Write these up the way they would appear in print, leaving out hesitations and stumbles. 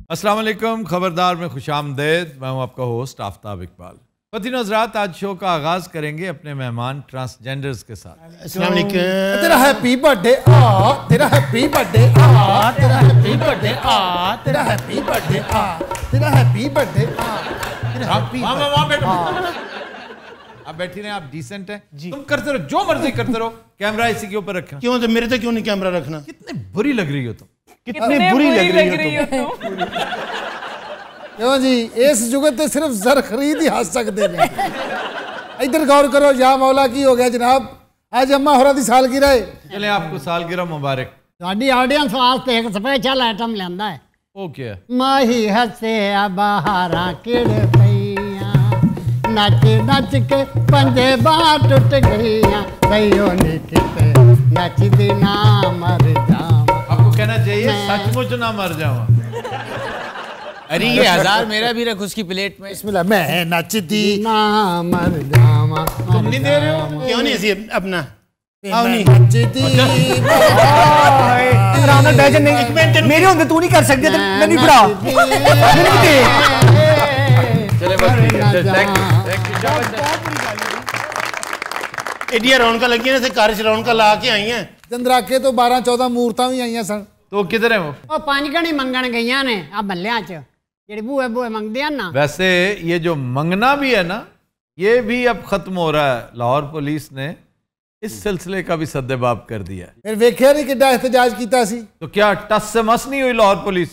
अस्सलाम वालेकुम, खबरदार में खुशामदेद। मैं हूं आपका होस्ट आफ्ताब इकबाल। ख़वातीन हज़रात, आज शो का आगाज़ करेंगे अपने मेहमान ट्रांसजेंडर्स के साथ। अस्सलाम वालेकुम। तेरा हैप्पी बर्थडे तेरा हैप्पी बर्थडे तेरा हैप्पी बर्थडे तेरा हैप्पी बर्थडे तेरा हैप्पी बर्थडे तेरा हैप्पी। आप बैठी रहे, आप डिसेंट हैं, तुम करते रहो जो मर्जी करते रहो। कैमरा इसी के ऊपर रखा। क्यों तो मेरे तो क्यों नहीं कैमरा रखना? कितनी बुरी लग रही हो तुम, कितनी बुरी लग रही हो तुम। क्यों जी, इस जुगत ते सिर्फ जर खरीद ही हंस सकते हैं। इधर गौर करो, या मौला की हो गया जनाब, आज अम्मा होरा दी सालगिरह है। चले आपको सालगिरह मुबारक। ਤੁਹਾਡੀ ਆਡੀਅנס ਵਾਸਤੇ ਇੱਕ ਸਪੈਸ਼ਲ ਆਈਟਮ ਲਿਆਂਦਾ ਹੈ। ਉਹ ਕੀ ਹੈ? ਮਾਹੀ ਹੱਸਿਆ ਬਹਾਰਾਂ ਕਿੜ ਪਈਆਂ, ਨੱਚ ਨੱਚ ਕੇ ਪੰਜੇ ਬਾਹ ਟੁੱਟ ਗਈਆਂ, ਕਈਓ ਨੀ ਕਿਤੇ ਨੱਚਦੀ ਨਾ ਮਰ ਜਾਵਾਂ। आपको कहना चाहिए सचमुच ना मर जाऊं। अरे ये 1000 मेरा भी रख उसकी प्लेट में। बिस्मिल्लाह, मैं नचती ना मर जावां। तुम नहीं दे रहे हो? क्यों नहीं ऐसी अपना नचती मेरे होंगे तू नहीं कर सकते, मैं नहीं पढ़ा। चले बस, थैंक यू। एडिया रौनका लगी ने, घर च रौनका ला के आई हैं। चंद्राके तो 12-14 मूर्तां भी आईयां सन। तो किधर है वो? ਉਹ ਪੰਜ ਗਣੀ ਮੰਗਣ ਗਈਆਂ ਨੇ ਆ ਮੱਲਿਆਂ 'ਚ, ਜਿਹੜੇ ਬੂਹੇ ਬੂਹੇ ਮੰਗਦੇ ਆ ਨਾ। वैसे ये जो मंगना भी है ना, ये भी अब खत्म हो रहा है। लाहौर पुलिस ने इस सिलसिले का भी सद्देबाब कर दिया है। फिर वेख्या नहीं किड्डा एहतजाज कीता सी। तो क्या टस से मस नहीं हुई लाहौर पुलिस?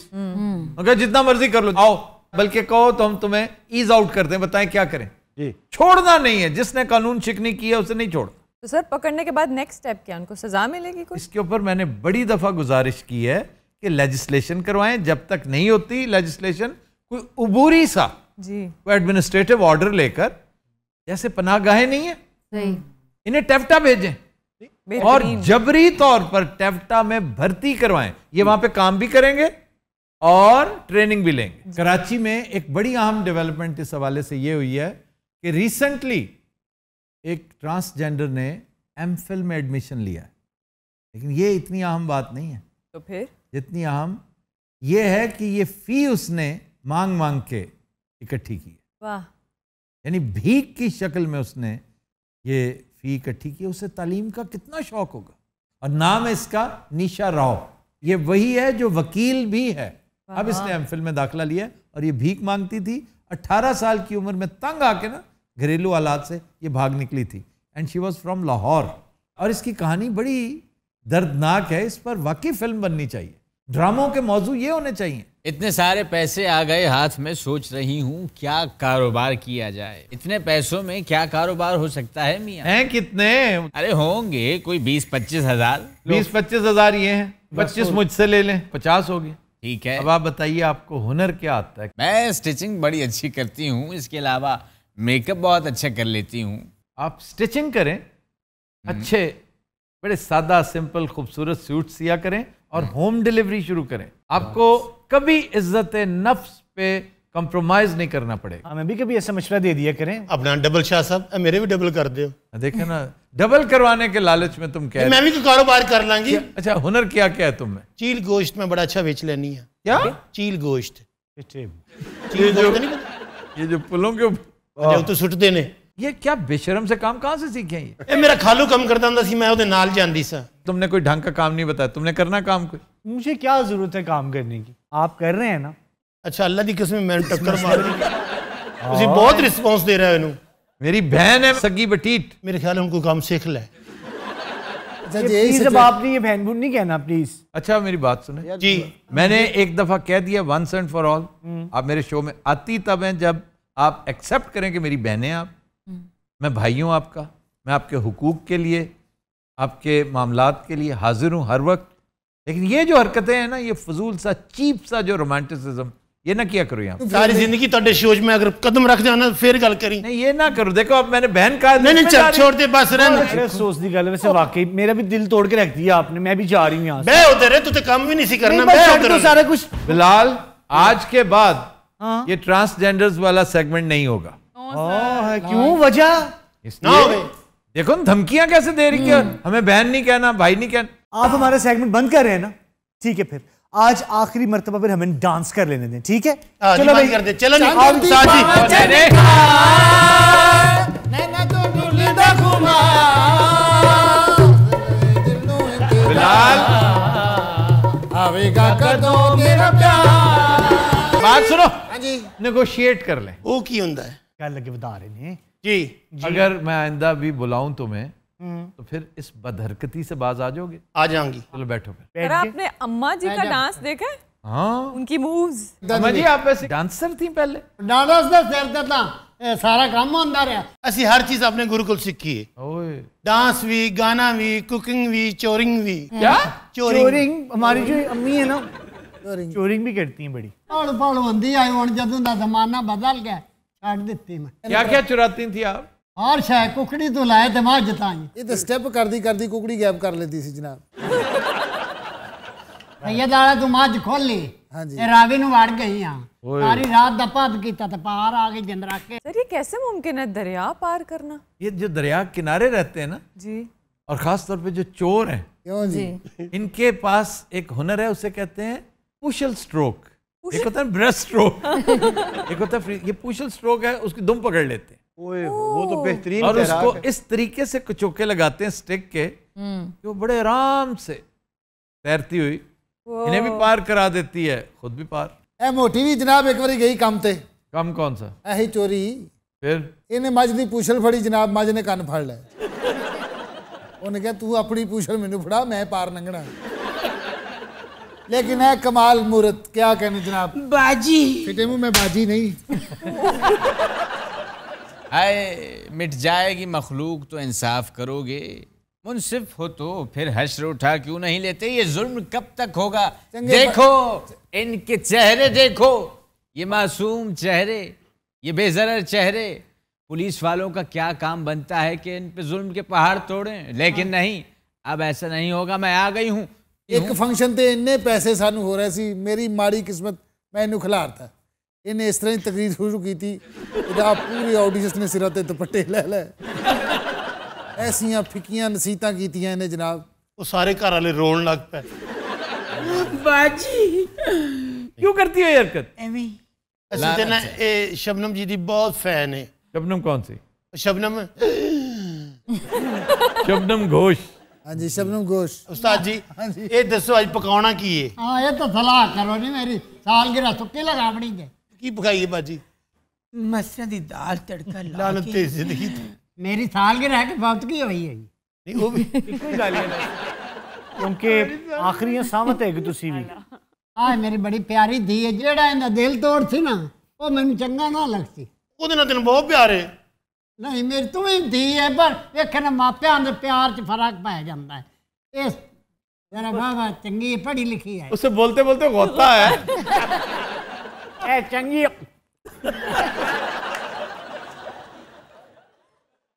अगर जितना मर्जी कर लो, आओ, बल्कि कहो तो हम तुम्हें ईज आउट करते हैं, बताएं क्या करें जी। छोड़ना नहीं है, जिसने कानून शिकनी की है उसे नहीं छोड़। तो सर पकड़ने के बाद नेक्स्ट स्टेप क्या, उनको सजा मिलेगी कुछ? इसके ऊपर मैंने बड़ी दफा गुजारिश की है कि लेजिस्लेशन करवाएं। जब तक नहीं होती लेजिस्लेशन, कोई उबूरी सा जी कोई एडमिनिस्ट्रेटिव ऑर्डर लेकर, जैसे पनाहगाहें नहीं है, सही, इन्हें टेफ्टा भेजें और जबरी तौर पर टेफ्टा में भर्ती करवाएं। ये वहां पे काम भी करेंगे और ट्रेनिंग भी लेंगे। कराची में एक बड़ी अहम डेवलपमेंट इस हवाले से ये हुई है कि रिसेंटली एक ट्रांसजेंडर ने एमफिल में एडमिशन लिया है, लेकिन ये इतनी अहम बात नहीं है। तो फिर जितनी अहम ये है कि ये फी उसने मांग मांग के इकट्ठी की है। वाह, यानी भीख की शक्ल में उसने ये फी इकट्ठी की। उसे तालीम का कितना शौक होगा। और नाम है इसका निशा राव। ये वही है जो वकील भी है। अब इसने एमफिल में दाखिला लिया और ये भीख मांगती थी। 18 साल की उम्र में तंग आके ना, घरेलू हालात से ये भाग निकली थी। And she was from Lahore. और इसकी कहानी बड़ी दर्दनाक है। इस पर वाकई फिल्म बननी चाहिए। ड्रामों के मौजू ये होने चाहिए। इतने सारे पैसे आ गए हाथ में, सोच रही हूँ क्या कारोबार किया जाए। इतने पैसों में क्या कारोबार हो सकता है मियाँ? हैं कितने? अरे होंगे कोई 20-25 हजार। 20-25 हजार ये हैं, 25 मुझसे ले लें, 50 हो गए। ठीक है, अब आप बताइए, आपको हुनर क्या आता है? मैं स्टिचिंग बड़ी अच्छी करती हूँ, इसके अलावा मेकअप बहुत अच्छा कर लेती हूँ। आप स्टिचिंग करें, अच्छे बड़े सादा सिंपल खूबसूरत सूट सिया करें और होम डिलीवरी शुरू करें। आपको कभी इज्जत नफ्स पे कंप्रोमाइज नहीं करना पड़ेगा। हमें भी कभी ऐसा मशवरा दे दिया करें। अपना डबल शाह साहब, मेरे भी डबल कर दो। देखे ना, डबल करवाने के लालच में तुम कह मैं भी तो कारोबार कर लांगी। अच्छा, हुनर क्या क्या है तुम में? चील गोश्त में बड़ा अच्छा बेच लेनी है। क्या चील गोश्त? ये जो पुलों के तो सुटते ने, ये क्या बेशरम से काम कहाँ से सीखे हैं? ये मेरा खालू कम करता हूँ सी, मैं उधर नाल जाती सा। तुमने कोई ढंग का काम नहीं बताया, तुमने करना काम कोई। मुझे क्या जरूरत है काम करने की, आप कर रहे हैं ना। अच्छा, अल्लाह की कसम मैं टक्कर मार दी। बहुत रिस्पॉन्स दे रहा है इन्हों। मेरी बहन है सगी बटीट, मेरे ख्याल उनको काम सीख ले। जब आपने ये बहन बुन नहीं कहना प्लीज। अच्छा मेरी बात सुने जी, मैंने एक दफा कह दिया वंस एंड फॉर ऑल। आप मेरे शो में आती तब हैं जब आप एक्सेप्ट करें कि मेरी बहनें आप, मैं भाई हूँ आपका, मैं आपके हुकूक के लिए, आपके मामलात के लिए हाजिर हूँ हर वक्त। लेकिन ये जो हरकतें हैं ना, ये फजूल सा चीप सा जो रोमांटिसिज्म, ये ना किया करो यहाँ। सारी जिंदगी तो शोज में अगर कदम रख जाना फिर गल करी। नहीं ये ना करो। देखो अब मैंने बहन कहा, नहीं छोड़ दे बस रहने। अफसोस दी गल वैसे वाकई मेरा भी दिल तोड़ के रख दिया आपने। मैं भी जा रही हूँ यहाँ से। बे उधर है, तू तो काम भी नहीं सी करना। तो सारा कुछ बिलाल, आज के बाद ये ट्रांसजेंडर्स वाला सेगमेंट नहीं होगा। क्यों, वजह? देखो धमकियां कैसे दे रही है, हमें बहन नहीं कहना, भाई नहीं कहना। आप हमारा सेगमेंट बंद कर रहे हैं ना, ठीक है फिर आज आखिरी मर्तबा फिर हमें डांस कर लेने दें, ठीक है? चलो भाई कर दे, चलो नहीं बिलाल आवेगा कदों मेरा प्यार। बात सुनो, हाँ जी, नेगोशिएट कर लें। वो की हुंदा है क्या लगे बता रहे हैं जी। अगर मैं आइंदा भी बुलाऊं तुम्हें तो फिर इस बदहरकती से बाज आ जाओगे? आ जाऊंगी। चलो बैठो फिर। पर आपने अम्मा जी का डांस देखा है? हाँ उनकी मूव्स। अम्मा जी आप वैसे डांसर थी पहले? डांस ਦਾ ਸਿਰ ਤੇ ਤਾਂ ਇਹ ਸਾਰਾ ਕੰਮ ਹੁੰਦਾ ਰਿਹਾ। ਅਸੀਂ हर चीज अपने गुरुकुल सीखी है, ओए डांस भी, गाना भी, कुकिंग भी, चोरिंग भी। क्या? चोरिंग हमारी जो अम्मी है ना, चोरिंग भी करती हैं बड़ी। ਹੌਲ ਭੌਲ ਹੁੰਦੀ ਆਈ ਹੁਣ ਜਦੋਂ ਦਾ ਜ਼ਮਾਨਾ ਬਦਲ ਗਿਆ ਛੱਡ ਦਿੱਤੀ ਮੈਂ। क्या क्या चुराती थी आप? ਹਰ ਸ਼ੈ ਕੁਕੜੀ ਤੋਂ ਲਾਏ ਤੇ ਮੱਝ ਤਾਈ। ਇਹ ਤਾਂ ਸਟੈਪ ਕਰਦੀ ਕਰਦੀ ਕੁਕੜੀ ਗੈਪ ਕਰ ਲੈਂਦੀ ਸੀ ਜਨਾਬ। ਭਈਆ ਦਾਲਾ ਤੂੰ ਮੱਝ ਖੋਲੀ ਹਾਂਜੀ। ਤੇ ਰਾਵੀ ਨੂੰ ਵੜ ਗਈ ਆ ਸਾਰੀ ਰਾਤ ਦਾ ਭੱਜ ਕੀਤਾ ਤੇ ਪਾਰ ਆ ਗਈ ਜਿੰਦ ਰੱਖ ਕੇ। सर ये कैसे मुमकिन है दरिया पार करना? ये जो दरिया के किनारे रहते हैं ना, जी और खास तौर पे जो चोर हैं, क्यों जी? इनके पास एक हुनर है, उसे कहते हैं पुशल स्ट्रोक। एक होता है ब्रेस्ट स्ट्रोक, एक होता है फ्री। ये पुशल स्ट्रोक है, उसकी दुम पकड़ लेते हैं वो तो बेहतरीन और उसको इस तरीके से कुचोके लगाते हैं स्टिक के कि वो बड़े आराम से तैरती हुई इन्हें भी पार करा देती है, खुद भी पार। ਇਹ ਮੋਟੀ ਵੀ ਜਨਾਬ ਇੱਕ ਵਾਰੀ ਗਈ ਕੰਮ ਤੇ, काम कौन सा? ਇਹੀ ਚੋਰੀ। फिर ਇਹਨੇ ਮੱਝ ਦੀ ਪੂਛਲ ਫੜੀ ਜਨਾਬ, ਮੱਝ ਨੇ ਕੰਨ ਫੜ ਲਏ। ਉਹਨੇ ਕਿਹਾ ਤੂੰ ਆਪਣੀ ਪੂਛਲ ਮੈਨੂੰ ਫੜਾ, ਮੈਂ ਪਾਰ ਲੰਘਣਾ। लेकिन है कमाल मूर्त, क्या कहने जनाब। बाजी फिटे मुंह में बाजी नहीं। हाय मिट जाएगी मखलूक तो इंसाफ करोगे, मुनसिफ हो तो फिर हश्र उठा क्यों नहीं लेते, ये जुल्म कब तक होगा। देखो इनके चेहरे देखो, ये मासूम चेहरे, ये बेजरर चेहरे। पुलिस वालों का क्या काम बनता है कि इन पे जुल्म के पहाड़ तोड़ें, लेकिन नहीं, अब ऐसा नहीं होगा। मैं आ गई हूँ। एक फंक्शन ते इन्ने पैसे सानू हो रहे सी, मेरी माड़ी किस्मत मैं इनू खिलारता। इन्हें इस तरह ही तकरीर शुरू की थी, पूरी ऑडियंस ने सिरा ते दुपट्टे ले ले, ऐसियां फिकियां नसीहतां कीतियां इन्हें जनाब। वो सारे घर वाले रोन लग पे। बाजी क्यों करती हो ये हरकत? ਅਸੀਂ ਤੇ ਨਾ ਇਹ ਸ਼ਬਨਮ ਜੀ ਦੀ ਬਹੁਤ ਫੈਨ ਹੈ। शबनम कौन सी? शबनम शबनम घोष। हाँ जी, शबनम घोष। उस्ताद जी ये दसो आज पकाना की है? हाँ ये तो सलाह करो नहीं, मेरी सालगिरह सुक्की लगा बड़ी दे की पकाई है बाजी? मसर दी दाल तड़का ला लानत तेरी जिंदगी मेरी सालगिरह है कि बहुत की हुई है। नहीं वो भी कोई गाली नहीं, क्योंकि आखिरी सामत है कि तुसी भी। हाँ मेरी बड़ी प्यारी धी है, जेड़ा इनका दिल तोड़ थी ना वो मैनू चंगा ना लगती। ਉਹਦੇ ਨਾਲ ਤੈਨੂੰ ਬਹੁਤ ਪਿਆਰ ਹੈ। नहीं मेरी तू ही धी है, पर वेखे ना मापियां दे प्यार च फर्क पै जाता है। इस जरा बाबा चंगी पढ़ी लिखी है, उससे बोलते बोलते होता है ए चंगी।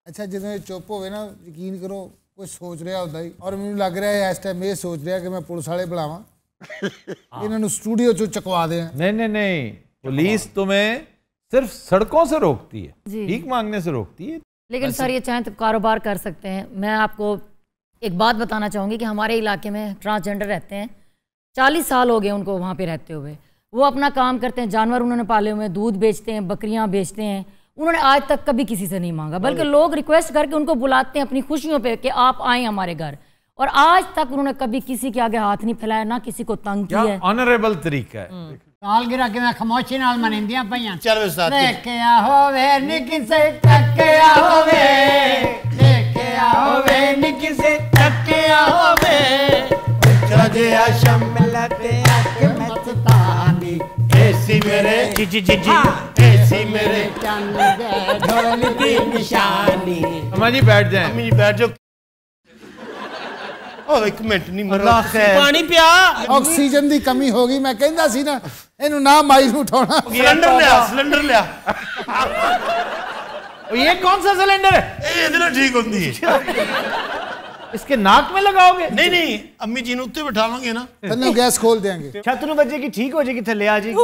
अच्छा जो चुप होवे ना, यकीन करो कोई सोच रहा होता ही, और मैनू लग रहा है इस टाइम ये सोच रहा कि मैं पुलिस वाले बुलावा, इन्होंने स्टूडियो चो चकवा दें। नहीं नहीं नहीं, पुलिस तुम्हें सिर्फ सड़कों से रोकती है, भीख मांगने से रोकती है। लेकिन सर ये चाहें तो कारोबार कर सकते हैं। मैं आपको एक बात बताना चाहूँगी कि हमारे इलाके में ट्रांसजेंडर रहते हैं, 40 साल हो गए उनको वहाँ पे रहते हुए। वो अपना काम करते हैं, जानवर उन्होंने पाले हुए हैं, दूध बेचते हैं, बकरियाँ बेचते हैं। उन्होंने आज तक कभी किसी से नहीं मांगा, बल्कि लोग रिक्वेस्ट करके उनको बुलाते हैं अपनी खुशियों पे कि आप आएँ हमारे घर, और आज तक उन्होंने कभी किसी के आगे हाथ नहीं फैलाया, ना किसी को तंग किया है। ऑनरेबल तरीका है। सालगिरह कि मैं खामोशी नाल मनिंदियां पईयां। चल वे साथ लेके होवे निकी से टके होवे, लेके होवे निकी से टके होवे, जजे शमलते आंख मस्तानी, ऐसी मेरे जी जी जी जी, ऐसी मेरे चंद दे ढोल की निशानी। अम्मा जी बैठ जाएं। अम्मी जी बैठ जाओ। ओ एक मिनट नहीं मरो, पानी पिया। ऑक्सीजन की कमी हो गई, मैं कहंदा सी ना इनू ना माई नू उठाना। सिलेंडर लिया, सिलेंडर लिया। ये कौन सा सिलेंडर है? ये इधर ठीक होती है। इसके नाक में लगाओगे? नहीं नहीं, अम्मी जी ने उत्ते बिठा लोगे ना, तन्नू गैस खोल देंगे। छत नूं बजेगी, ठीक हो जाएगी, थल्ले आ जाएगी।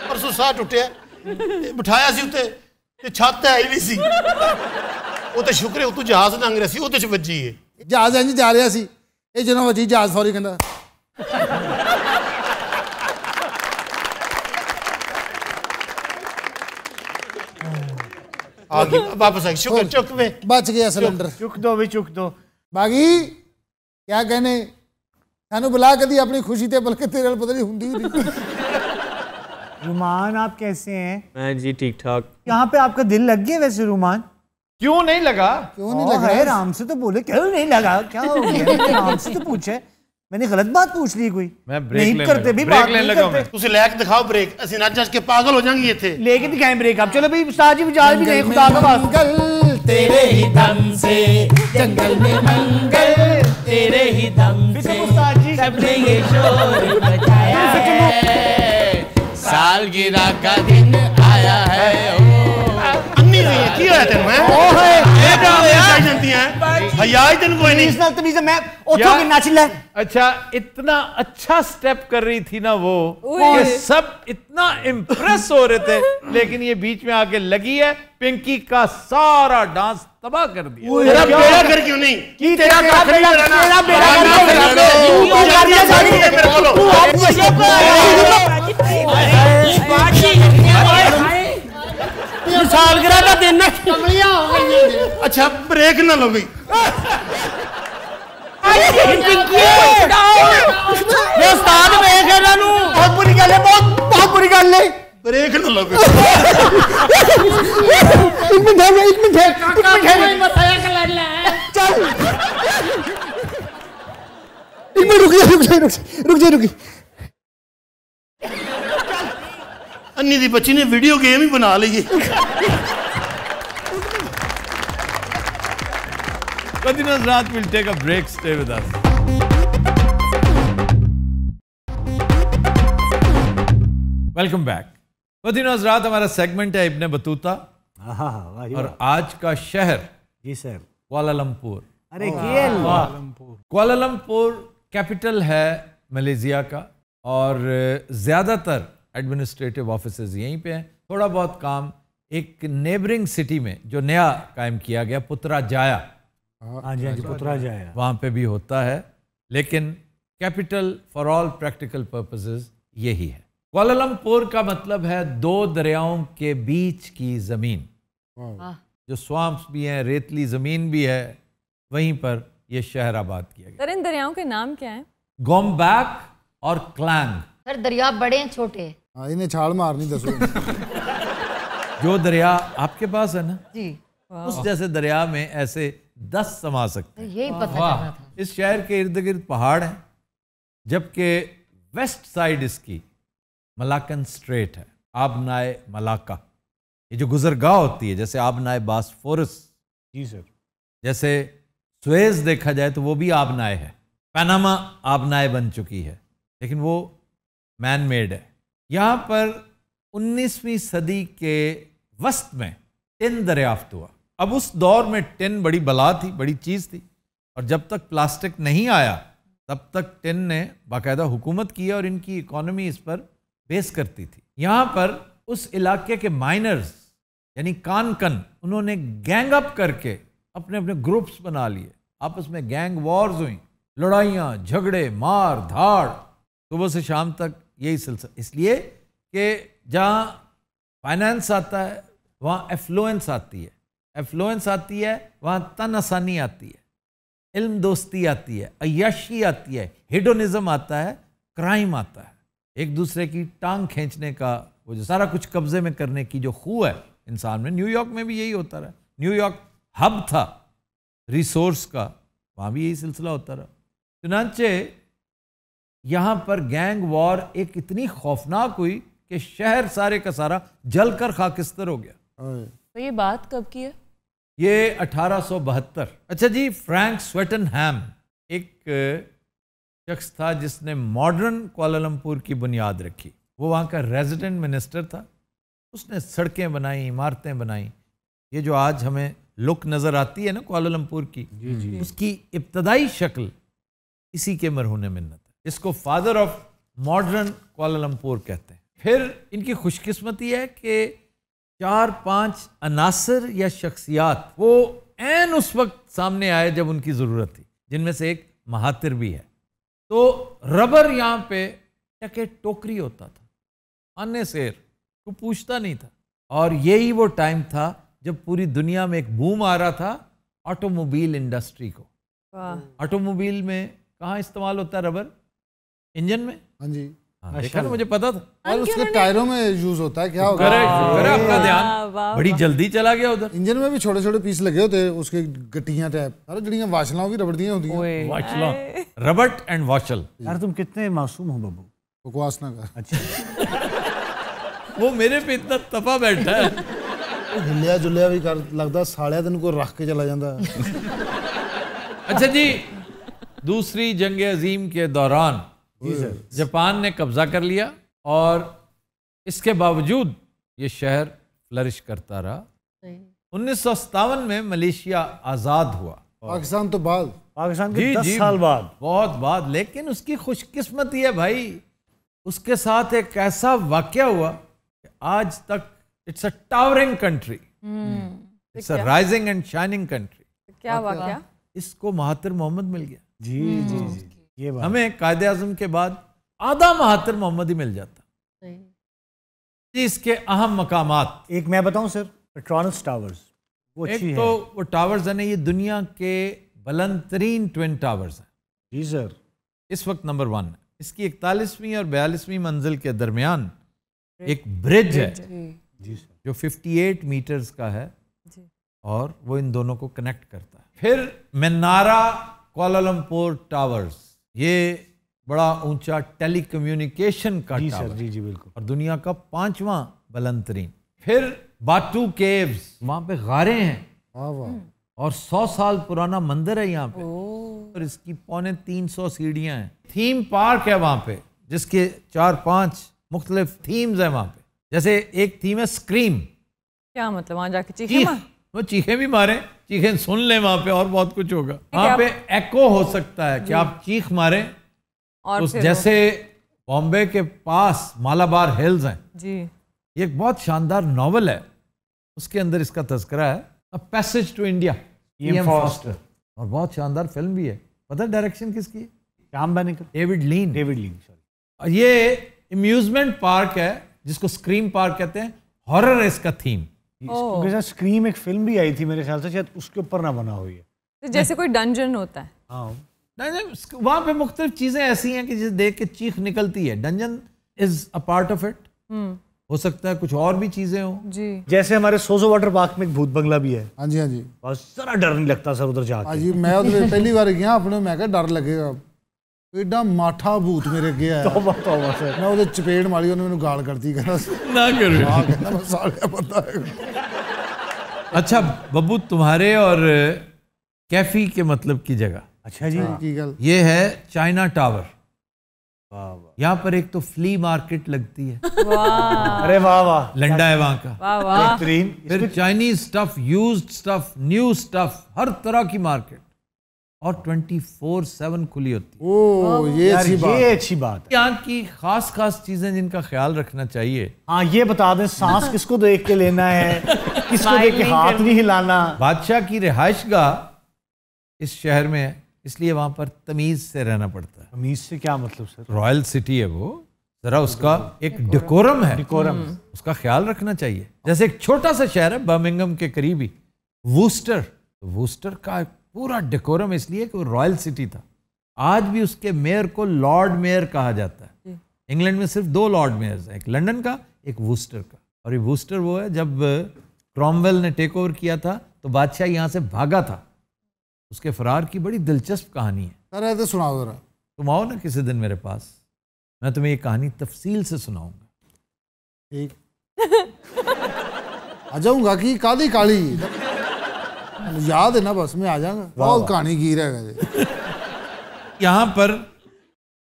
परसों साह टुटिया, बिठाया सी उत्ते ते छत है ही नहीं सी। वो तो शुक्र है तू जहाज लंघ रहा सी, ਉਹਦੇ ਚ ਵੱਜੀ है। जहाज इंज जा रहा सी, ये ਜਦੋਂ ਵੱਜੀ जहाज फौरी कहंदा आ गई वापस आई शुक्र चुक वे बच गया सिलेंडर चुक दो भी चुक दो बागी क्या कहने सानू बुला कदी अपनी खुशी ते बल्कि तेरे नाल पता नहीं हुंदी ही नहीं रुमान आप कैसे हैं? मैं जी ठीक ठाक। यहाँ पे आपका दिल लग गया वैसे रुमान? क्यों नहीं लगा? क्यों नहीं लगा? राम से तो बोले क्यों नहीं लगा, क्या हो गया? राम से तो पूछे, मैंने गलत बात पूछ ली कोई? मैं ब्रेक नहीं करते भी ब्रेक लेने लगा मैं। तुझे लैक दिखाओ ब्रेक, असि ना जज के पागल हो जाएंगे ये थे। लेके दिखाएं ब्रेक आप। चलो भाई उस्ताद जी विचार भी नहीं, खुदा का वास्ता तेरे ही दम से जंगल में मंगल, तेरे ही दम से सबने ये शोर मचाया है। सालगिरह का दिन आया है। अन्नी नहीं है की होया तेन मैं ओ है ए जा जानती हैं हया ही तेन कोई नहीं तमीज मैं ओथों के नाच ले। अच्छा इतना अच्छा स्टेप कर रही थी ना वो, ये सब इतना इम्प्रेस हो रहे थे, लेकिन ये बीच में आके लगी है, पिंकी का सारा डांस तबाह कर दिया। तेरा बेड़ा कर क्यों नहीं की तेरा बेड़ा सालगिरह का दिन कमलियां हो गई। अच्छा ब्रेक ना लो भाई उस्ताद वेख इन्हां नूं बहुत बुरी गल है, बहुत बुरी गल है। ब्रेक ना लो एक मिनट चल एक मिनट रुक जा अन्नी दी बच्ची ने वीडियो गेम ही बना ली है। Continuous Raat will take a break. Stay with us. Welcome back. Continuous Raat हमारा सेगमेंट है इब्ने बतूता और आज का शहर जी सर कुआलालंपुर। अरे कुआलालंपुर कैपिटल है मलेशिया का और ज़्यादातर एडमिनिस्ट्रेटिव ऑफिसेज यहीं पे हैं। थोड़ा बहुत काम एक नेबरिंग सिटी में जो नया कायम किया गया पुत्राजाया, हाँ जी पुत्राजाया, वहाँ पे भी होता है, लेकिन capital for all practical purposes यही है। कुआलालंपुर का मतलब है दो दरियाओं के बीच की ज़मीन, जो स्वाम्स भी हैं, रेतली ज़मीन भी है, वहीं पर यह शहर आबाद किया गया। सर इन दरियाओं के नाम क्या हैं? गोम्बैक और क्लैंग। सर दरिया बड़े हैं छोटे? हाँ इन्हें छाल मारनी दसो। जो दरिया आपके पास है ना जी, उस जैसे दरिया में ऐसे 10 समा सकते हैं। यही पता चलना था। इस शहर के इर्द गिर्द पहाड़ हैं, जबकि वेस्ट साइड इसकी मलाकन स्ट्रेट है, आबनाए मलाका। ये जो गुजरगाह होती है, जैसे आबनाए बासफोरस, जी सर, जैसे सुएज देखा जाए तो वो भी आबनाए है, पनामा आबनाए बन चुकी है, लेकिन वो मैन मेड है। यहाँ पर 19वीं सदी के वस्त में टिन दरियाफ्त हुआ। अब उस दौर में टिन बड़ी बला थी, बड़ी चीज़ थी, और जब तक प्लास्टिक नहीं आया तब तक टिन ने बाकायदा हुकूमत की और इनकी इकॉनमी इस पर बेस करती थी। यहाँ पर उस इलाके के माइनर्स यानी कानकन, उन्होंने गैंग अप करके अपने अपने ग्रुप्स बना लिए, आपस में गैंग वॉर्स हुई, लड़ाइयाँ, झगड़े, मार धाड़, सुबह से शाम तक यही सिलसिला। इसलिए कि जहाँ फाइनेंस आता है वहाँ एफ्लुएंस आती है, एफ्लुएंस आती है वहाँ तन आसानी आती है, इल्म दोस्ती आती है, अय्याशी आती है, हेडोनिज्म आता है, क्राइम आता है, एक दूसरे की टांग खींचने का, वो जो सारा कुछ कब्जे में करने की जो खू है इंसान में। न्यूयॉर्क में भी यही होता रहा, न्यूयॉर्क हब था रिसोर्स का, वहाँ भी यही सिलसिला होता रहा। चुनांचे यहाँ पर गैंग वॉर एक इतनी खौफनाक हुई कि शहर सारे का सारा जलकर खाकिस्तर हो गया। तो ये बात कब की है? ये 1872। अच्छा जी, फ्रैंक स्वेटनहैम एक शख्स था जिसने मॉडर्न कुआलालंपुर की बुनियाद रखी। वो वहाँ का रेजिडेंट मिनिस्टर था। उसने सड़कें बनाई, इमारतें बनाई। ये जो आज हमें लुक नज़र आती है ना कुआलालंपुर की, उसकी इब्तदाई शक्ल इसी के मरहून मिन्नत है। इसको फादर ऑफ मॉडर्न कुआलालंपुर कहते हैं। फिर इनकी खुशकिस्मती है कि 4-5 अनासर या शख्सियात वो ऐन उस वक्त सामने आए जब उनकी ज़रूरत थी, जिनमें से एक महातिर भी है। तो रबर यहाँ पे टके टोकरी होता था, अन्य शेर को पूछता नहीं था। और यही वो टाइम था जब पूरी दुनिया में एक बूम आ रहा था ऑटोमोबाइल इंडस्ट्री को। वाह। ऑटोमोबाइल में कहाँ इस्तेमाल होता है रबर? इंजन में। हाँ जी। हाँ, देखा ना, मुझे पता था। और उसके टायरों में यूज होता है। क्या होगा? करे आपका ध्यान, वाह, बड़ी जल्दी चला गया उधर। इंजन में भी छोटे छोटे पीस लगे होते हैं उसके, गट्टियां टाइप। अरे जड़ियां वाशलां भी रबड़ दियां होती हैं। वाशला, रबट एंड वाशल। यार तुम कितने मासूम हो बब्बू। बकवास ना कर। अच्छा। वो मेरे पे इतना तपा बैठा है। हिलिया जुलिया भी कर लगता सालिया दिन को रख के चला जाता। अच्छा जी, दूसरी जंग अजीम के दौरान जापान ने कब्जा कर लिया और इसके बावजूद ये शहर फ्लरिश करता रहा। 1957 में मलेशिया आज़ाद हुआ। पाकिस्तान तो बाद, पाकिस्तान के 10 साल बाद, बहुत बाद। लेकिन उसकी खुशकिस्मती है भाई, उसके साथ एक ऐसा वाकया हुआ कि आज तक it's a towering country, it's a rising and shining country. क्या वाकया? इसको महातिर मोहम्मद मिल गया। जी जी जी, ये बात। हमें कायदे आज़म के बाद आधा महातिर मोहम्मद ही मिल जाता। जी, इसके अहम मकामात एक मैं बताऊं सर, पेट्रोनस टावर्स, वो अच्छी एक है। तो वो टावर्स है ना, ये दुनिया के बुलंद तरीन ट्विन टावर्स हैं। जी सर। इस वक्त नंबर 1 है। इसकी 41वीं और 42वीं मंजिल के दरमियान एक ब्रिज है जी सर, जो 58 मीटर्स का है और वो इन दोनों को कनेक्ट करता है। फिर मेनारा कोलालमपुर टावर्स, ये बड़ा ऊंचा टेलीकम्युनिकेशन का जी टावर सर, जी जी बिल्कुल। और दुनिया का 5वां बुलंद तरीन। फिर बाटू केव्स, वहां पे गारें हैं। वाह वाह। और 100 साल पुराना मंदिर है यहाँ पे और इसकी 350 सीढ़ियाँ हैं। थीम पार्क है वहाँ पे जिसके 4-5 मुख्तलिफ थीम्स हैं वहाँ पे। जैसे एक थीम है स्क्रीम। क्या मतलब? वहां जाके चीखे मार? वो चीखें भी मारें, चीखें सुन लें वहाँ पे, और बहुत कुछ होगा वहाँ पे। एको हो सकता है कि आप चीख मारें और तो जैसे बॉम्बे के पास मालाबार हिल्स हैं जी, ये एक बहुत शानदार नॉवल है, उसके अंदर इसका तज़किरा है, a passage to India, E.M. Forster. और बहुत शानदार फिल्म भी है। पता है डायरेक्शन किसकी है? श्याम बेनेगल, डेविड लीन। डेविड लीन, और ये अम्यूजमेंट पार्क है जिसको स्क्रीम पार्क कहते हैं। हॉरर है इसका थीम। उसके साथ स्क्रीम एक फिल्म भी आई थी मेरे ख्याल से, शायद उसके ऊपर ना बना हुई है। तो जैसे कोई डंजन होता है। हाँ, नहीं, वहाँ पे मुख्तलिफ चीज़ें ऐसी हैं कि जिसे देख के चीख निकलती है। Dungeon is a part of it. हो सकता है कुछ और भी चीज़ें हो जी। जैसे हमारे सोजो वाटर पार्क में एक भूत बंगला भी है। हाँ जी हाँ जी। बस जरा डर नहीं लगता सर उधर जाके। हाँ जी, मैं उधर पहली बार गया अपने, मैं क्या डर लगेगा, एडा माठा भूत मेरे गया है। तौबा तौबा सर। मैं उधर चपेट मारी, उन्होंने मैंने गाल करती कहना ना करो। हाँ, कहना मैं सालिया बंदा है। अच्छा बब्बू, तुम्हारे और कैफी के मतलब की जगह अच्छा जी, की गल। ये है चाइना टावर। वाह वाह, यहाँ पर एक तो फ्ली मार्केट लगती है, वाह अरे वाह वाह, लंडा है वहाँ का। वाह वाह। बेहतरीन। फिर Chinese stuff, used stuff, new stuff, हर तरह की मार्केट, और 24/7 खुली होती है। ओ ये यार अच्छी बात। ये अच्छी बात है। यहाँ की खास खास चीजें जिनका ख्याल रखना चाहिए। हाँ, ये बता दें, सांस किसको देख के लेना है, किसको देख के हाथ नहीं हिलाना। बादशाह की रिहाइशगाह इस शहर में है, इसलिए वहां पर तमीज से रहना पड़ता है। तमीज से क्या मतलब सर? रॉयल सिटी है वो, जरा उसका एक डेकोरम है, डेकोरम। उसका ख्याल रखना चाहिए। जैसे एक छोटा सा शहर है बर्मिंघम के करीब ही, वूस्टर। तो वूस्टर का पूरा डेकोरम इसलिए कि वो रॉयल सिटी था। आज भी उसके मेयर को लॉर्ड मेयर कहा जाता है। इंग्लैंड में सिर्फ 2 लॉर्ड मेयर्स हैं, एक लंदन का, एक वूस्टर का। और ये वूस्टर वो है, जब क्रॉमवेल ने टेक ओवर किया था तो बादशाह यहाँ से भागा था। उसके फरार की बड़ी दिलचस्प कहानी है। सर ऐसे सुनाओ जरा। तुम आओ ना किसी दिन मेरे पास, मैं तुम्हें ये कहानी तफसील से सुनाऊंगा। ठीक आ जाऊंगा कि काली काली याद है ना, बस मैं आ जाऊंगा। बहुत कहानी गिर है। यहाँ पर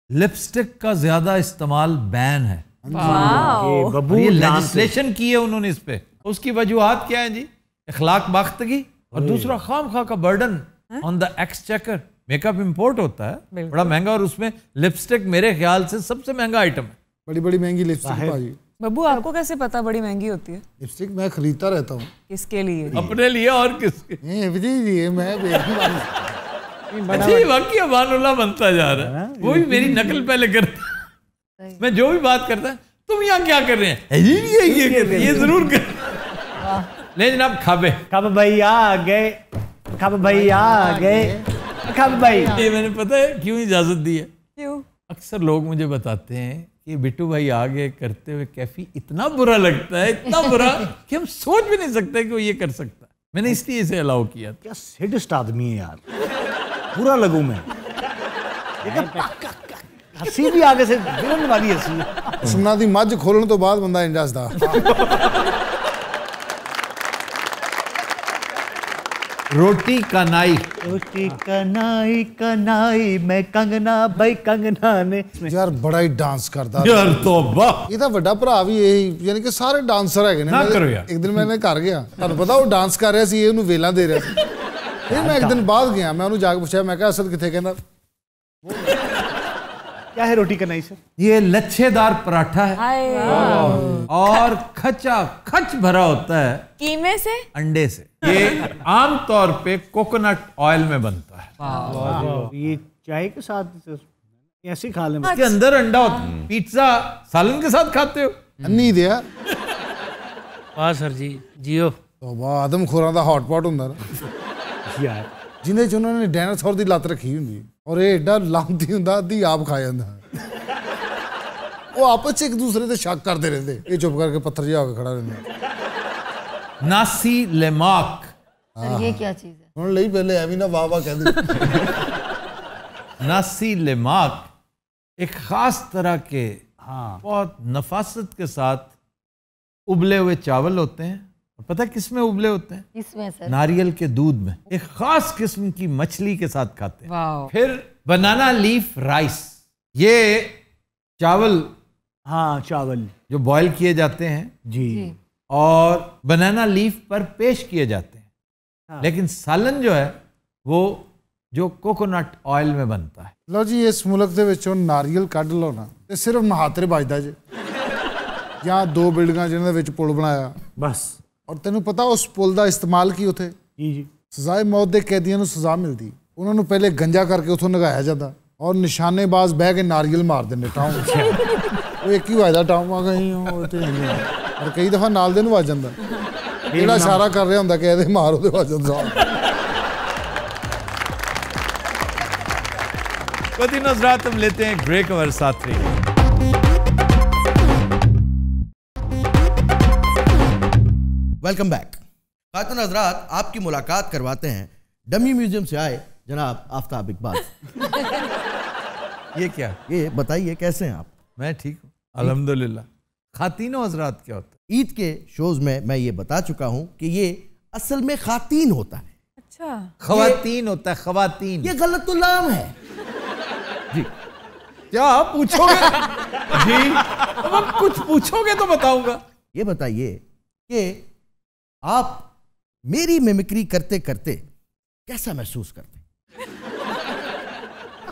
लिपस्टिक का ज्यादा इस्तेमाल बैन है। ये बब्बू और ये ध्यान से। लेजिस्लेशन की है उन्होंने इस पे। उसकी वजूहात क्या है जी? इखलाक बाख्तगी, और दूसरा खामखा का burden on the exchequer. Makeup import होता है बड़ा महंगा, और उसमें लिपस्टिक मेरे ख्याल से सबसे महंगा आइटम है। बड़ी बड़ी महंगी लिपस्टिक भाजी। बब्बू, आपको कैसे पता बड़ी महंगी होती है? लिपस्टिक मैं खरीदता रहता हूँ। किसके लिए? अपने लिए और किसके? ये मैं अच्छा, ये वाकई अबानुल्लाह बनता जा रहा है। वो भी मेरी नकल पहले करता है। मैं जो भी बात करता है, तुम यहाँ क्या कर रहे हैं, ये जरूर कर। नहीं जनाब, खाबे। कब भैया आ गए, कब भैया आ गए, कब भाई। ये मैंने पता है क्यों इजाजत दी है? क्यों? अक्सर लोग मुझे बताते हैं कि बिट्टू भाई आगे करते हुए कैफी इतना बुरा लगता है, इतना बुरा कि हम सोच भी नहीं सकते कि वो ये कर सकता है। मैंने इसलिए इसे अलाउ किया। क्या सेडिस्ट आदमी है यार, बुरा लगूं मैं। हंसी भी आगे से विलन वाली हंसी। सुना दी मझ खोलने तो बाद बंदा इंज हसदा। रोटी कनाई, रोटी कनाई कनाई मैं कंगना भाई कंगना ने। यार बड़ा ही डांस करता यार तौबा। ਇਹਦਾ ਵੱਡਾ ਭਰਾ ਵੀ ਇਹੀ, ਯਾਨੀ ਕਿ ਸਾਰੇ ਡਾਂਸਰ ਹੈਗੇ ਨੇ। ਨਾ ਕਰੋ ਯਾਰ। ਇੱਕ ਦਿਨ ਮੈਂ ਇਹਨੇ ਘਰ ਗਿਆ, ਤੁਹਾਨੂੰ ਪਤਾ ਉਹ ਡਾਂਸ ਕਰ ਰਿਹਾ ਸੀ, ਇਹ ਉਹਨੂੰ ਵੇਲਾਂ ਦੇ ਰਿਹਾ ਸੀ। ਫਿਰ ਮੈਂ ਇੱਕ ਦਿਨ ਬਾਅਦ ਗਿਆ, ਮੈਂ ਉਹਨੂੰ ਜਾ ਕੇ ਪੁੱਛਿਆ, ਮੈਂ ਕਿਹਾ ਅਸਦ ਕਿੱਥੇ? ਕਹਿੰਦਾ क्या है रोटी कनाई सर? ये लच्छेदार पराठा है और खचा खच भरा होता है कीमे से, अंडे से। ये आम तौर पे कोकोनट ऑयल में बनता है। ये चाय के साथ ऐसे ही खा लें। इसके अंदर अंडा होता है। पिज्जा सालन के साथ खाते हो? ਅੰਨੀ ਦਿਆ वाह सर जी, जियो। ਤੋਬਾ, ਆਦਮਖੋਰਾਂ ਦਾ ਹੌਟਪੌਟ ਹੁੰਦਾ ਨਾ यार ਜਿਹਦੇ ਚ ਉਹਨਾਂ ਨੇ ਡਾਇਨਾਸੌਰ ਦੀ ਲੱਤ ਰੱਖੀ ਹੁੰਦੀ, ਔਰ ਇਹ ਐਡਾ ਲਾਂਤੀ ਹੁੰਦਾ, ਅੱਧੀ ਆਪ ਖਾ ਜਾਂਦਾ। ਉਹ ਆਪਸ ਚ ਇੱਕ ਦੂਸਰੇ ਤੇ ਸ਼ੱਕ ਕਰਦੇ ਰਹਿੰਦੇ, ਇਹ ਚੁੱਪ ਕਰਕੇ ਪੱਥਰ ਜਿਹਾ ਹੋ ਕੇ ਖੜਾ ਰਹਿੰਦਾ। नासी लेमाक। सर ये क्या चीज़ है? ਹੁਣ ਲਈ ਪਹਿਲੇ ਐਵੇਂ ਨਾ ਵਾਹ ਵਾਹ ਕਹਿੰਦੇ। नासी लेमाक एक खास तरह के बहुत नफासत के साथ उबले हुए चावल होते हैं। और पता है किस में उबले होते हैं? किसमें सर? नारियल के दूध में। एक खास किस्म की मछली के साथ खाते हैं। वाह। फिर बनाना लीफ राइस, ये चावल हाँ चावल जो बॉईल किए जाते हैं जी, और बनाना लीफ पर पेश किए जाते हैं। लेकिन सालन जो है वो जो कोकोनट ऑयल में बनता है। ਲਓ ਜੀ, ਇਸ ਮੁਲਕ ਦੇ ਵਿੱਚੋਂ ਨਾਰੀਅਲ ਕੱਢ ਲਓ ਨਾ ਤੇ ਸਿਰਫ ਮਹਾਤਰੇ ਵੱਜਦਾ ਜੇ, ਜਾਂ ਦੋ ਬਿਲਡਿੰਗਾਂ ਜਿਹਨਾਂ ਦੇ ਵਿੱਚ ਪੁਲ ਬਣਾਇਆ बस ਔਰ ਤੈਨੂੰ ਪਤਾ ਉਸ ਪੁਲ ਦਾ ਇਸਤੇਮਾਲ ਕੀ ਉੱਥੇ? जी जी। ਸਜ਼ਾਏ ਮੌਤ ਦੇ ਕੈਦੀਆਂ ਨੂੰ ਸਜ਼ਾ ਮਿਲਦੀ, ਉਹਨਾਂ ਨੂੰ ਪਹਿਲੇ ਗੰਜਾ ਕਰਕੇ ਉੱਥੋਂ ਨਗਾਇਆ ਜਾਂਦਾ ਔਰ ਨਿਸ਼ਾਨੇਬਾਜ਼ ਬਹਿ ਕੇ ਨਾਰੀਅਲ ਮਾਰ ਦਿੰਦੇ ਟਾਉਂ। ਉਹ ਇੱਕ ਹੀ ਵੱਜਦਾ ਟਾਉਂ ਆ ਗਈ ਉਹ ਤੇ, ਔਰ ਕਈ ਦਫਾ ਨਾਲ ਦੇ ਨੂੰ ਵੱਜ ਜਾਂਦਾ, ਜਿਹੜਾ ਇਸ਼ਾਰਾ ਕਰ ਰਿਹਾ ਹੁੰਦਾ ਕਿ ਇਹਦੇ ਮਾਰ ਉਹਦੇ ਵੱਜ ਜਾਂਦਾ। ख़वातीन और हज़रात, हम लेते हैं ब्रेक और साथ रहिए। Welcome back. ख़वातीन और हज़रात, आपकी मुलाकात करवाते हैं डमी म्यूजियम से आए जनाब आफ्ताब इकबाल। ये क्या? ये बताइए कैसे हैं आप? मैं ठीक हूँ अल्हम्दुलिल्लाह। ख़वातीन और हज़रात क्या होता है? ईद के शोज में मैं ये बता चुका हूँ कि ये असल में खातीन होता है। अच्छा, ख़वातीन होता है, ख़वातीन। ये गलत तो नाम है जी। क्या पूछोगे? जी, अब आप कुछ पूछोगे तो बताऊंगा। ये बताइए कि आप मेरी मिमिक्री करते करते कैसा महसूस करते?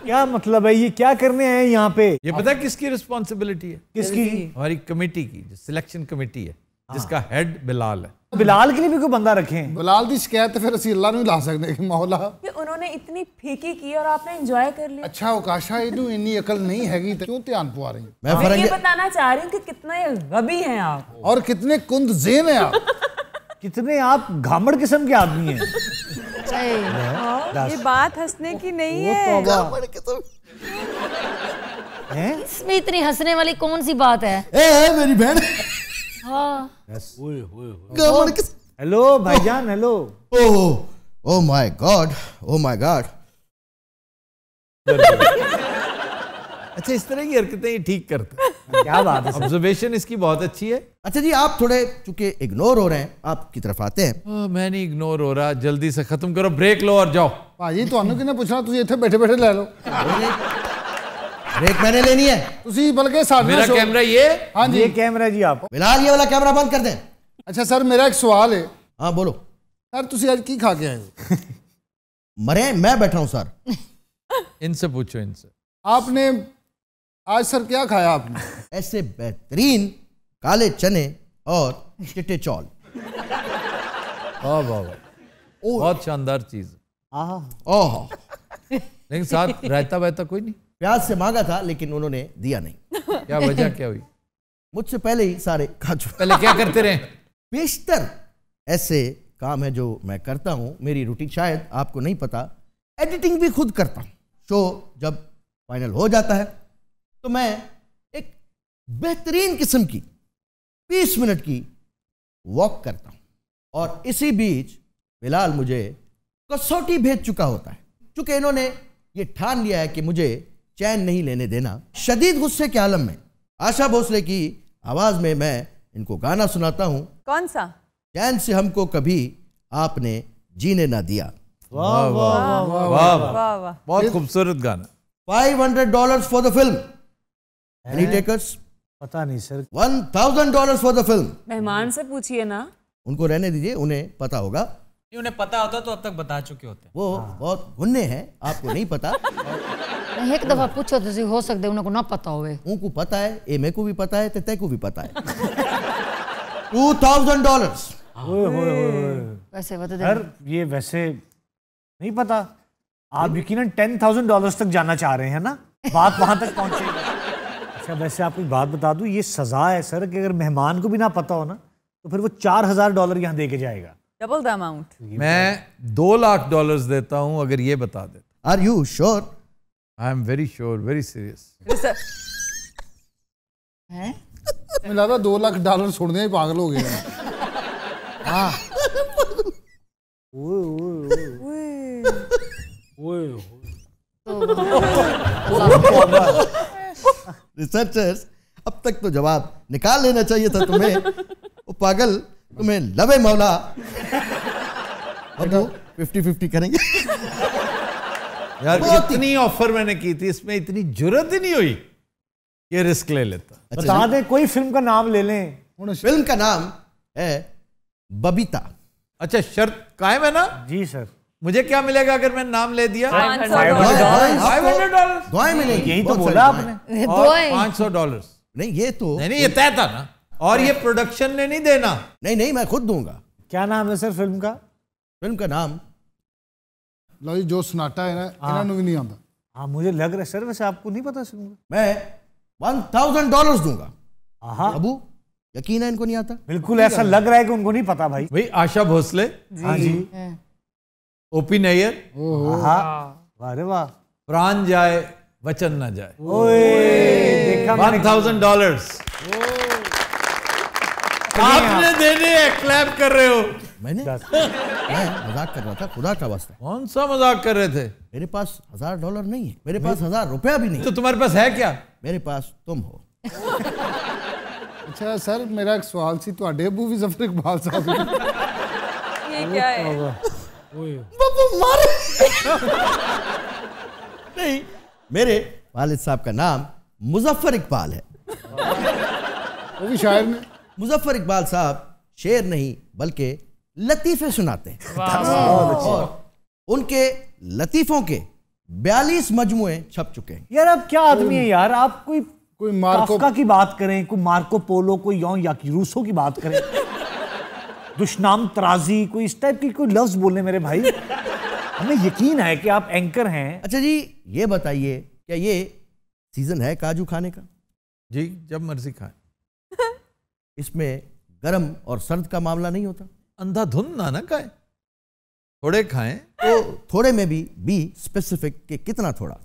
क्या मतलब है, ये क्या करने आए हैं यहाँ पे? ये पता है किसकी रिस्पॉन्सिबिलिटी है? किसकी? हमारी कमेटी की, जो सिलेक्शन कमेटी है, जिसका हेड बिलाल है। बिलाल के लिए भी कोई बंदा रखें। ਬਿਲਾਲ ਦੀ ਸ਼ਿਕਾਇਤ ਤੇ ਫਿਰ ਅਸੀਂ ਅੱਲਾ ਨੂੰ ਹੀ ਲਾ ਸਕਦੇ ਕਿ ਮੌਲਾ। कि उन्होंने इतनी फीकी की और आपने एंजॉय कर लिया। ਅੱਛਾ ਔਕਾਸ਼ਾ, ਇਹਨੂੰ ਇੰਨੀ ਅਕਲ ਨਹੀਂ ਹੈਗੀ ਤੇ ਕਿਉਂ ਧਿਆਨ ਪਵਾ ਰਹੀ? मैं मैं फरंग ये बताना चाह रही हूँ कि कितना ये गबी हैं आप। और कितने कुंद ज़ेन है आप। कितने आप घामड़ किस्म के आदमी हैं। ये बात हंसने की नहीं है। हैं? इसमें इतनी हंसने वाली कौन सी बात है? ए मेरी बहन। हाँ हेलो भाईजान, hello. Oh my God, oh my God. अच्छा, इस तरह की हरकतें ये ठीक करते हैं। क्या बात है। ऑब्जर्वेशन इसकी बहुत अच्छी है। अच्छा जी, आप थोड़े चूंकि इग्नोर हो रहे हैं, आपकी तरफ आते हैं। मैं नहीं इग्नोर हो रहा, जल्दी से खत्म करो, ब्रेक लो और जाओ। ਭਾਜੀ ਤੁਹਾਨੂੰ ਕਿਹਨੇ ਪੁੱਛਣਾ, ਤੁਸੀਂ ਇੱਥੇ ਬੈਠੇ ਬੈਠੇ ਲੈ ਲਓ। ब्रेक मैंने लेनी है। ਤੁਸੀਂ ਬਲਕਿ ਸਾਡੇ मेरा कैमरा ये। हाँ जी। ये कैमरा जी आप। बिलाल ये वाला कैमरा बंद कर दें। अच्छा सर, मेरा एक सवाल है। हाँ बोलो। सर ਤੁਸੀਂ ਅੱਜ ਕੀ ਖਾ ਕੇ ਆਏ ਹੋ? मरे मैं बैठा हूं सर। इनसे पूछो, इनसे। आपने आज सर क्या खाया आपने? ऐसे बेहतरीन काले चने और चिट्टे चौल। वाह वाह वाह, बहुत शानदार चीज। ओह, लेकिन साथ रायता वायता कोई नहीं? प्याज से मांगा था लेकिन उन्होंने दिया नहीं। क्या वजह क्या हुई? मुझसे पहले ही सारे खा चुके। पहले क्या करते रहे? बेशतर ऐसे काम है जो मैं करता हूँ। मेरी रूटीन शायद आपको नहीं पता, एडिटिंग भी खुद करता हूँ। शो जब फाइनल हो जाता है तो मैं एक बेहतरीन किस्म की 20 मिनट की वॉक करता हूँ और इसी बीच बिलाल मुझे कसौटी भेज चुका होता है। चूंकि इन्होंने ये ठान लिया है कि मुझे चैन नहीं लेने देना, शदीद गुस्से के आलम में आशा भोसले की आवाज में मैं इनको गाना सुनाता हूँ। कौन सा? चैन से हमको कभी आपने जीने ना दिया। वाह वाह वाह वाह, बहुत खूबसूरत गाना। $500 for the film. Any takers? पता नहीं सर। $1000 for the film. मेहमान से पूछिए ना। उनको रहने दीजिए, उन्हें पता होगा। उन्हें पता होता तो अब तक बता चुके होते। वो बहुत गुन्ने हैं, आपको नहीं पता। एक दफा पूछो तो हो सकते उनको ना पता होवे। उनको पता है, ए मेरे को भी पता है, ते को भी पता है। $2000। वैसे बता सर ये वैसे नहीं पता। आप यकीनन $10,000 तक जाना चाह रहे हैं ना, बात वहां तक पहुंचेगी। अच्छा वैसे आपको एक बात बता दूं, ये सजा है सर कि अगर मेहमान को भी ना पता हो ना तो फिर वो $4,000 यहाँ दे के जाएगा। Double the amount. मैं $2 लाख देता हूं अगर ये बता देता। Are you sure? I am very sure, very serious. मुझे लगा $2 लाख छोड़ने ही पागल हो गया। हाँ रिसर्चर्स, अब तक तो जवाब निकाल लेना चाहिए था तुम्हें। वो पागल, तुम्हें लवे मौला। अब 50-50 करेंगे। यार कितनी ऑफर मैंने की थी, इसमें इतनी जुर्रत ही नहीं हुई ये रिस्क ले लेता। बता दें कोई फिल्म का नाम ले लें। फिल्म का नाम है बबीता। अच्छा शर्त कायम है ना? जी सर। मुझे क्या मिलेगा अगर मैंने नाम ले दिया? $500 दुआएं मिलेंगी। यही तो बोला आपने। $500 नहीं, ये तो नहीं, ये तय था ना। और ये प्रोडक्शन ने नहीं देना। नहीं, मैं खुद दूंगा। क्या नाम है सर फिल्म का? फिल्म का नाम लो जी, जो सनाटा है ना इन्होंने भी नहीं आता। हाँ मुझे लग रहा है सर, वैसे आपको नहीं पता फिल्म का। मैं $1000 दूंगा। हाँ अबू यकीन है इनको नहीं आता? बिल्कुल ऐसा लग रहा है कि उनको नहीं पता भाई। भाई आशा भोसले, हाँ जी, ओपी नैयर, अरे वाह, प्राण जाए वचन ना जाए। देखा $1000 आपने देने हैं, क्लैप कर रहे हो। मैं मजाक कर रहा था, खुदा का वास्ता। कौन सा मजाक कर रहे थे? मेरे पास $1000 नहीं है, मेरे पास $1000 भी नहीं। तो तुम्हारे पास है क्या? मेरे पास तुम हो। अच्छा सर, मेरा एक सवाल सी, ਤੁਹਾਡੇ अबू भी ज़फर इकबाल साहब। ये क्या है? नहीं, मेरे वालिद साहब का नाम मुजफ्फर इकबाल है। वो भी शायर ने। मुजफ्फर इकबाल साहब शेर नहीं बल्कि लतीफे सुनाते हैं। और उनके लतीफों के 42 मजमुए छप चुके हैं। यार आप क्या आदमी है यार, आप कोई काफका की बात करें, कोई मार्को पोलो, कोई यों या की रूसो की बात करें, दुश्नाम तराजी, कोई इस टाइप की कोई लफ्ज बोलने मेरे भाई। हमें यकीन है कि आप एंकर हैं। अच्छा जी, ये बताइए क्या ये सीजन है काजू खाने का? जी, जब मर्जी खाएं। इसमें गर्म और सर्द का मामला नहीं होता? अंधाधुंध ना खाएं, थोड़े खाएं। तो थोड़े में भी बी स्पेसिफिक कि कितना थोड़ा?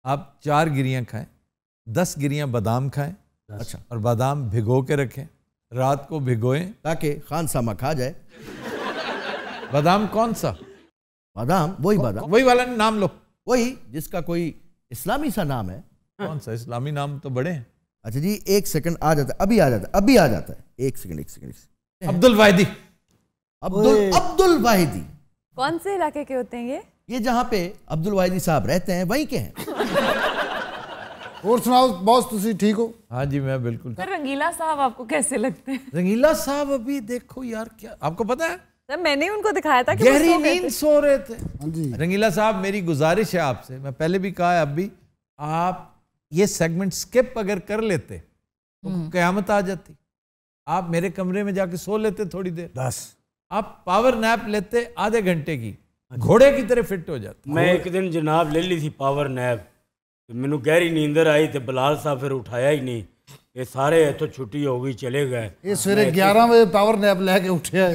आप 4 गिरियां खाएं, 10 गिरियां बादाम खाएं। अच्छा। और बादाम भिगो के रखें, रात को भिगोएं ताकि खान सामा खा जाए। बादाम कौन सा? बादाम वही बादाम, वही वाला नाम लो, वही जिसका कोई इस्लामी सा नाम है। कौन सा? इस्लामी नाम तो बड़े हैं। अच्छा जी, एक सेकंड, आ जाता है, अभी आ जाता है। एक सेकंड। अब्दुल वाहिदी। अब्दुल वाहिदी कौन से इलाके के होते हैं ये जहां पे अब्दुल वाहिदी साहब रहते हैं वहीं के हैं। और सुनाओ बॉस, तुसी ठीक हो? हाँ जी, मैं बिल्कुल। सर रंगीला साहब आपको कैसे लगते हैं? रंगीला साहब अभी देखो यार, क्या आपको पता है, सर मैंने उनको दिखाया था कि गहरी नींद सो रहे थे। हाँ जी। रंगीला साहब, मेरी गुजारिश है आपसे, मैं पहले भी कहा है, अब भी, आप ये सेगमेंट स्किप अगर कर लेते तो कयामत आ जाती। आप मेरे कमरे में जाके सो लेते थोड़ी देर, 10 आप पावर नैप लेते आधे घंटे की, घोड़े की तरह फिट हो जाते। मैं एक दिन जनाब ले ली थी पावर नैप, मैनू गहरी नींदर आई तो बिलाल साहब फिर उठाया ही नहीं, ये सारे तो छुट्टी होगी चले गए। ये सवेरे 11 बजे पावर नैप लेके उठे है।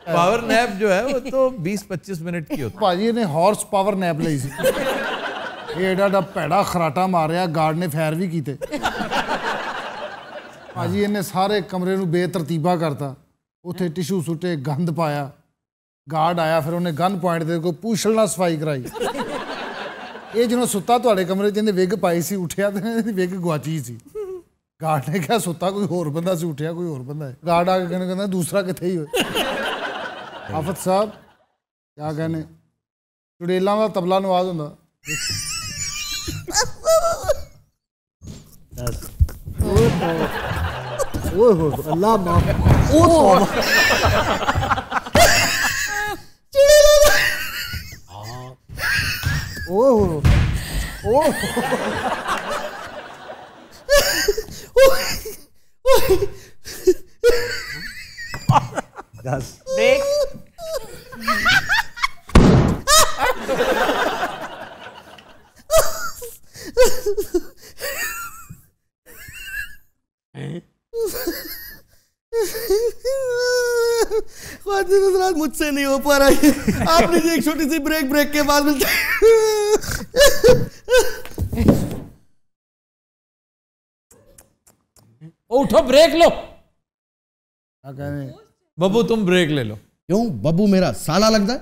पावर नैप जो है वो तो 20-25 मिनट की होती है। भाजी ने हॉर्स पावर नैप ਲਈ ਸੀ। ਇਹ ਏਡਾ ਭੈੜਾ ਖਰਾਟਾ ਮਾਰਿਆ, ਗਾਰਡ ਨੇ ਫਾਇਰ ਵੀ ਕੀਤੇ। ਭਾਜੀ ਇਹਨੇ ਸਾਰੇ ਕਮਰੇ ਨੂੰ ਬੇਤਰਤੀਬਾ ਕਰਤਾ, ਉੱਥੇ ਟਿਸ਼ੂ ਸੁੱਟੇ, ਗੰਦ ਪਾਇਆ। ਗਾਰਡ ਆਇਆ, ਫਿਰ ਉਹਨੇ ਗਨ ਪੁਆਇੰਟ ਦੇ ਕੋਈ ਪੂਛਲ ਨਾਲ ਸਫਾਈ ਕਰਾਈ। ਇਹ ਜਦੋਂ ਸੁੱਤਾ ਤੁਹਾਡੇ ਕਮਰੇ 'ਚ ਇਹਨੇ ਵਿਗ ਪਾਈ ਸੀ, ਉੱਠਿਆ ਤੇ ਇਹਦੀ ਵਿਗ ਗਵਾਚੀ ਸੀ। ਗਾਰਡ ਨੇ ਕਿਹਾ ਸੁੱਤਾ ਕੋਈ ਹੋਰ ਬੰਦਾ ਸੀ, ਉੱਠਿਆ ਕੋਈ ਹੋਰ ਬੰਦਾ ਹੈ। ਗਾਰਡ ਆ ਕੇ ਕਹਿੰਦਾ ਦੂਸਰਾ ਕਿੱਥੇ ਹੀ ਹੋਏ। ਆਫਤ ਸਾਹਿਬ ਕਿਆ ਕਹਿੰਦੇ, ਚੁੜੇਲਾਂ ਦਾ ਤਬਲਾ ਨਵਾਜ਼ ਹੁੰਦਾ। ओह अल्लाह माफ। मुझसे नहीं हो पा रहा है। आपने एक छोटी सी ब्रेक के बाद मिलते। उठो, ब्रेक लो। क्या कहने बब्बू तुम ब्रेक ले लो। क्यों? बब्बू मेरा साला लगता है।